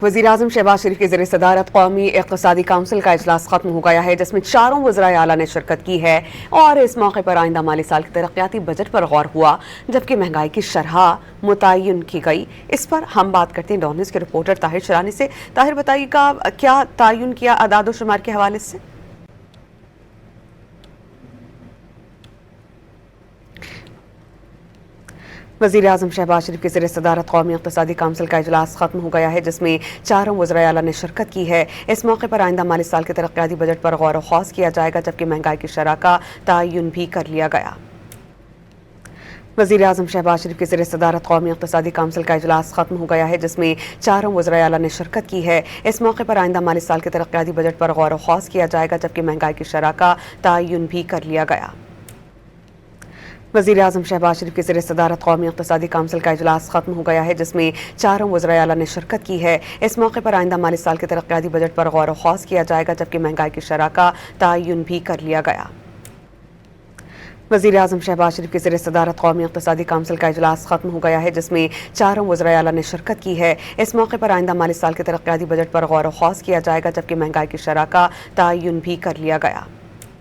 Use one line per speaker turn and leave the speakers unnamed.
वज़ीर-ए-आज़म शहबाज शरीफ की ज़ेर सदारत कौमी इक़्तिसादी काउंसिल का इजलास खत्म हो गया है, जिसमें चारों वज़राए आला ने शिरकत की है और इस मौके पर आइंदा माली साल के तरक्याती बजट पर गौर हुआ, जबकि महंगाई की शरह मुतय्यन की गई। इस पर हम बात करते हैं डॉन न्यूज़ के रिपोर्टर ताहिर शरानी से। ताहिर, बताइएगा क्या तयन किया अदाद व शुमार के हवाले से? वज़ीर-ए-आज़म शहबाज शरीफ की ज़ेर सदारत कौमी इक़्तिसादी काउंसिल का इजलास खत्म हो गया है, जिसमें चारों वज़राए आला ने शिरकत की है। इस मौके पर आइंदा माली साल के तरक्याती बजट पर गौर व खौज़ किया जाएगा, जबकि महंगाई की शरह का तयन भी कर लिया गया। वज़ीर-ए-आज़म शहबाज शरीफ की ज़ेर सदारत कौमी इक़्तिसादी काउंसिल का इजलास खत्म हो गया है, जिसमें चारों वज़राए आला ने शिरकत की है। इस मौके पर आइंदा माली साल के तरक्याती बजट पर गौर व खौज़ किया जाएगा, जबकि महंगाई की शरह का तयन भी कर लिया गया। वज़ीर-ए-आज़म शहबाज शरीफ की ज़ेर सदारत कौमी इक़्तिसादी काउंसिल का इजलास खत्म हो गया है, जिसमें चारों वज़राए आला ने शिरकत की है। इस मौके पर आइंदा माली साल के तरक्याती बजट पर गौर व खौज़ किया जाएगा, जबकि महंगाई की शरह का तयन भी कर लिया गया। वज़ीर-ए-आज़म शहबाज शरीफ की ज़ेर सदारत कौमी इक़्तिसादी काउंसिल का इजलास खत्म हो गया है, जिसमें चारों वज़राए आला ने शिरकत की है। इस मौके पर आइंदा माली साल के तरक्याती बजट पर गौर व खौज़ किया जाएगा, जबकि महंगाई की शरह का तयन भी कर लिया गया।